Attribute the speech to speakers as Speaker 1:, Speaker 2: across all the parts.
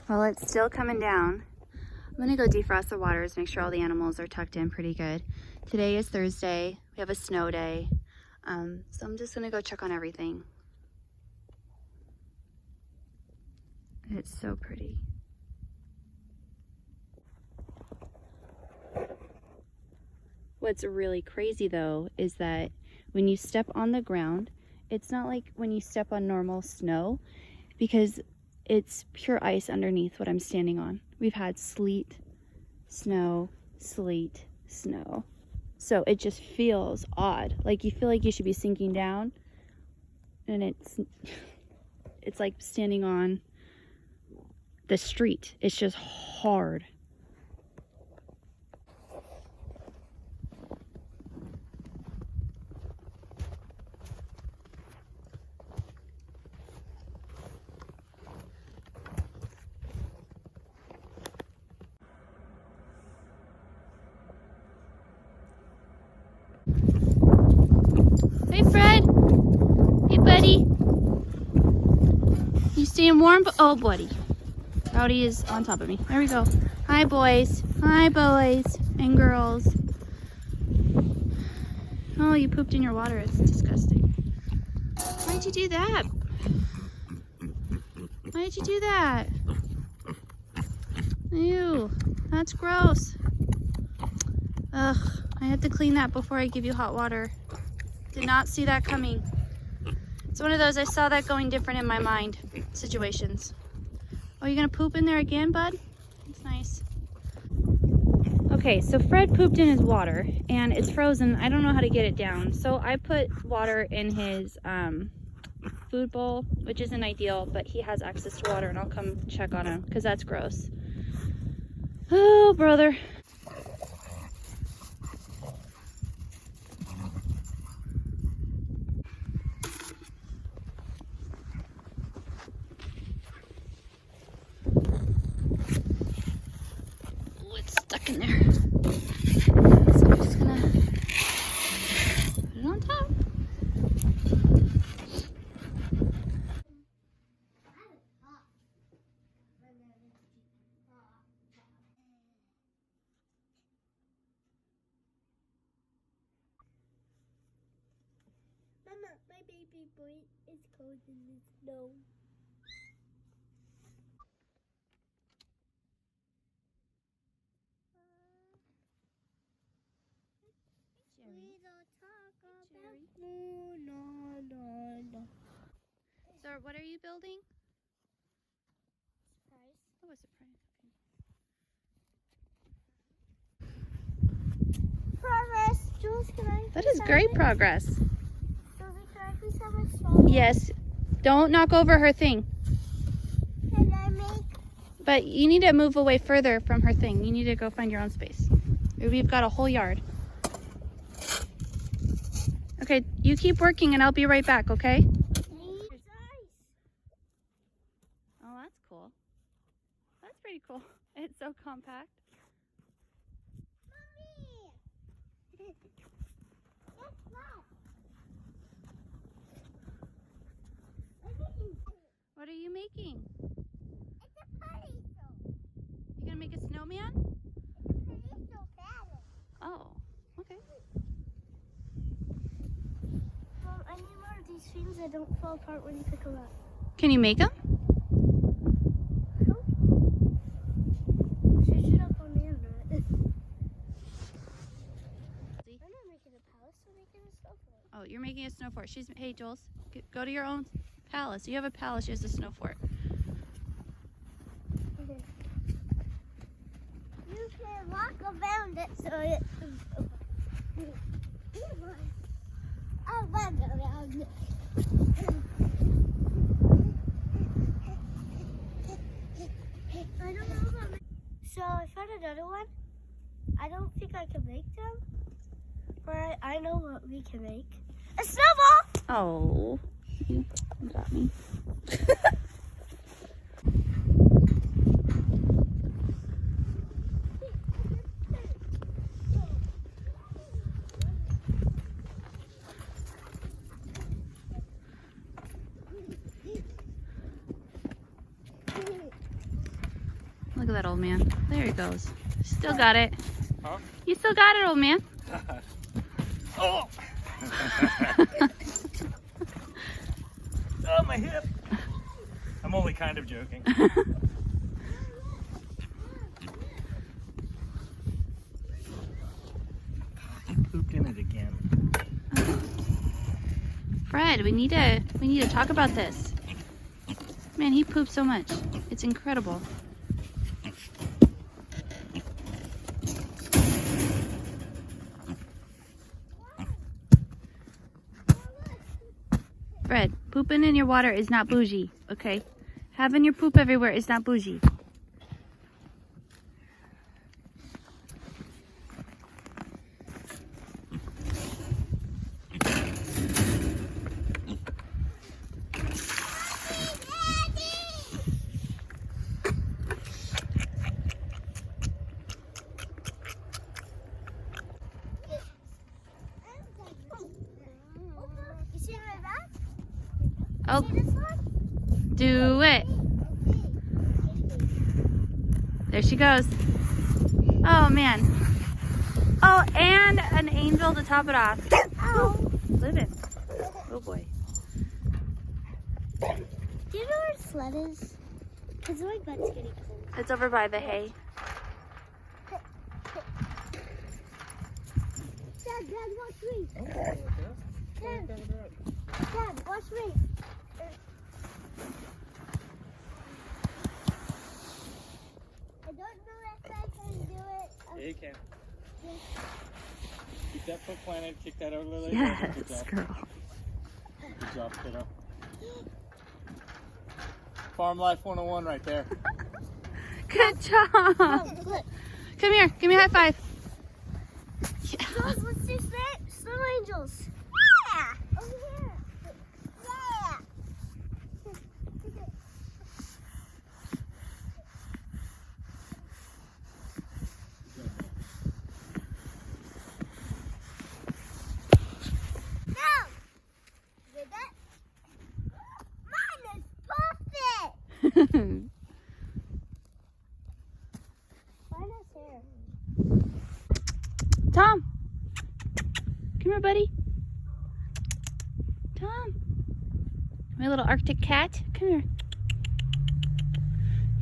Speaker 1: Well, it's still coming down. I'm gonna go defrost the waters, make sure all the animals are tucked in pretty good. Today is Thursday. We have a snow day. So I'm just gonna go check on everything. It's so pretty. What's really crazy though is that when you step on the ground, it's not like when you step on normal snow, because it's pure ice underneath what I'm standing on. We've had sleet, snow, sleet, snow. So it just feels odd. Like you feel like you should be sinking down, and it's like standing on the street. It's just hard. Hey, Fred. Hey, buddy. You staying warm? Oh, buddy. Rowdy is on top of me. There we go. Hi, boys. Hi, boys and girls. Oh, you pooped in your water. It's disgusting. Why'd you do that? Why'd you do that? Ew, that's gross. Ugh, I had to clean that before I give you hot water. Did not see that coming. It's one of those I saw that going different in my mind situations. Oh, you gonna poop in there again, bud? That's nice. Okay, so Fred pooped in his water and it's frozen. I don't know how to get it down. So I put water in his food bowl, which isn't ideal, but he has access to water and I'll come check on him because that's gross. Oh, brother. Oh, it's stuck in there. So I'm just gonna put it on top.
Speaker 2: Mama, my baby boy is cold in the snow. We don't talk about no.
Speaker 1: So what are you building?
Speaker 2: Surprise.
Speaker 1: Oh, a surprise. Okay.
Speaker 2: Progress. Jules, can I?
Speaker 1: That is great progress.
Speaker 2: Jules, can I please have a straw?
Speaker 1: Yes. Don't knock over her thing.
Speaker 2: Can I make?
Speaker 1: But you need to move away further from her thing. You need to go find your own space. We've got a whole yard. Okay, you keep working and I'll be right back, okay? Oh, that's cool. That's pretty cool. It's so compact.
Speaker 2: Mommy! Guess what?
Speaker 1: What are you making?
Speaker 2: It's a party show.
Speaker 1: You gonna make a snowman?
Speaker 2: It's a party show battle.
Speaker 1: Oh, okay.
Speaker 2: Well, I need more of these things that don't fall apart when you pick them up.
Speaker 1: Can you make them?
Speaker 2: Search it up on the internet. I'm not making a palace, I'm making a snow fort.
Speaker 1: Oh, you're making a snow fort. Hey, Jules, go to your own palace. You have a palace, she has a snow fort.
Speaker 2: Okay. You can walk around it so it. I'll run around it. I don't know about my... So I found another one. I don't think I can make them. But I know what we can make. A snowball!
Speaker 1: Oh, you got me. that old man. There he goes. Still got it.
Speaker 3: Huh?
Speaker 1: You still got it, old man.
Speaker 3: Oh! Oh, my hip. I'm only kind of joking. He pooped in it again.
Speaker 1: Fred, we need to talk about this. Man, he poops so much. It's incredible. Fred, pooping in your water is not bougie, okay? Having your poop everywhere is not bougie.
Speaker 2: You see my back?
Speaker 1: Oh,
Speaker 2: See this one?
Speaker 1: do it. There she goes. Oh, man. Oh, and an angel to top it off.
Speaker 2: Ow.
Speaker 1: Living. Oh, boy.
Speaker 2: Do you know where the sled is? Because my butt's getting cold.
Speaker 1: It's over by the hay.
Speaker 2: Dad, watch me. Dad, watch me. I don't know if I can do it.
Speaker 3: Yeah, you can. Keep that foot planted, kick that over the leg.
Speaker 1: Yes,
Speaker 3: Good job.
Speaker 1: girl.
Speaker 3: Good job, kiddo. Farm Life 101 right there.
Speaker 1: Good job.
Speaker 2: Oh, look.
Speaker 1: Come here. Give me a high five. Yeah.
Speaker 2: Girls, let's do snow angels. Yeah. Over here. Yeah. No. Did that? Mine is perfect. Mine is here.
Speaker 1: Tom. Come here, buddy. Tom. My little Arctic cat. Come here.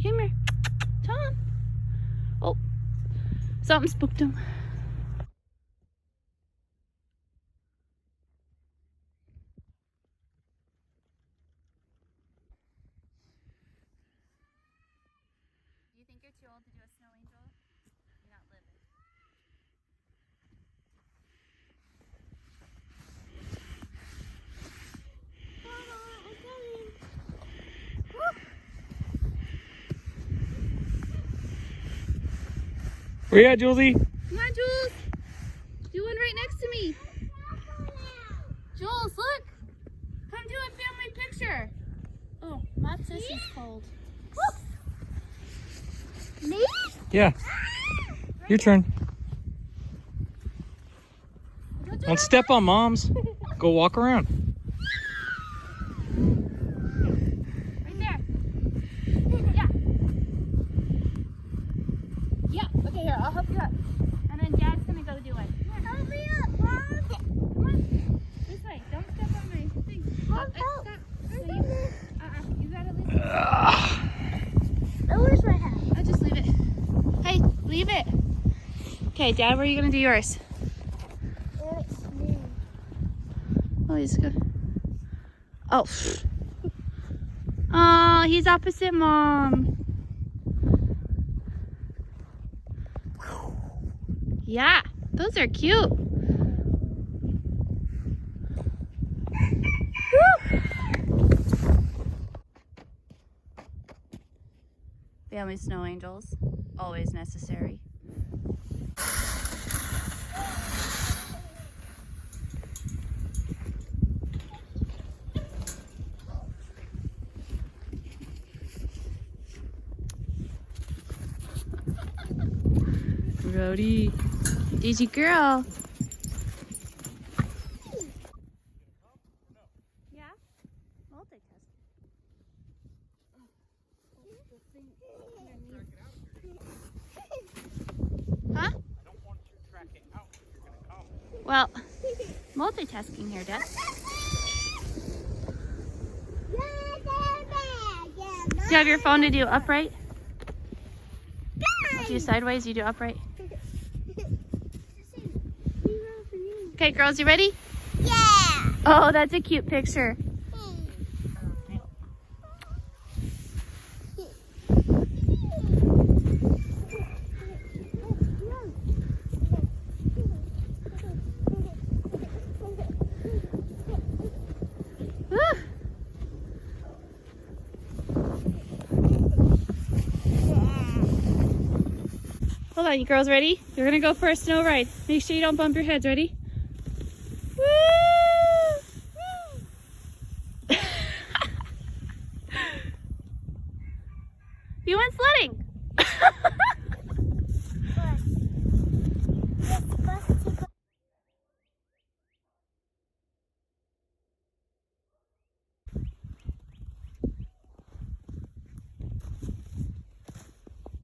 Speaker 1: Come here. Tom. Oh. Something spooked him. Do you think you're too old to do a snow angel? You're not living.
Speaker 3: Where you at, Julesy?
Speaker 1: Come on, Jules. Do one right next to me. Jules, look. Come do a family picture. Oh, my sissy's cold.
Speaker 2: Me?
Speaker 3: Yeah. Your turn. Don't step on Mom's. Go walk around.
Speaker 1: Right there. Yeah. Yeah. Okay, here. I'll help you up. And then Dad's gonna go do it.
Speaker 2: Help me up, Mom.
Speaker 1: Come on. This way. Don't step on my thing.
Speaker 2: Mom,
Speaker 1: Oh,
Speaker 2: help.
Speaker 1: stop. So you gotta leave it.
Speaker 2: Oh, where's my hat?
Speaker 1: I'll just leave it. Hey, leave it. Okay, Dad, where are you gonna do yours?
Speaker 2: It's me.
Speaker 1: Oh, he's good. Oh. Oh, he's opposite Mom. Yeah, those are cute. Woo. Family snow angels, always necessary. Brody, Daisy girl. Yeah, multitask. Huh?
Speaker 3: I don't want you tracking out if you're gonna come.
Speaker 1: Well, multitasking here, Dad. Do you have your phone to do upright? If you sideways, you do upright. Okay, girls, you ready?
Speaker 2: Yeah.
Speaker 1: Oh, that's a cute picture. Woo. Hold on, you girls ready? You're gonna go for a snow ride. Make sure you don't bump your heads. Ready? Woo! You went sledding.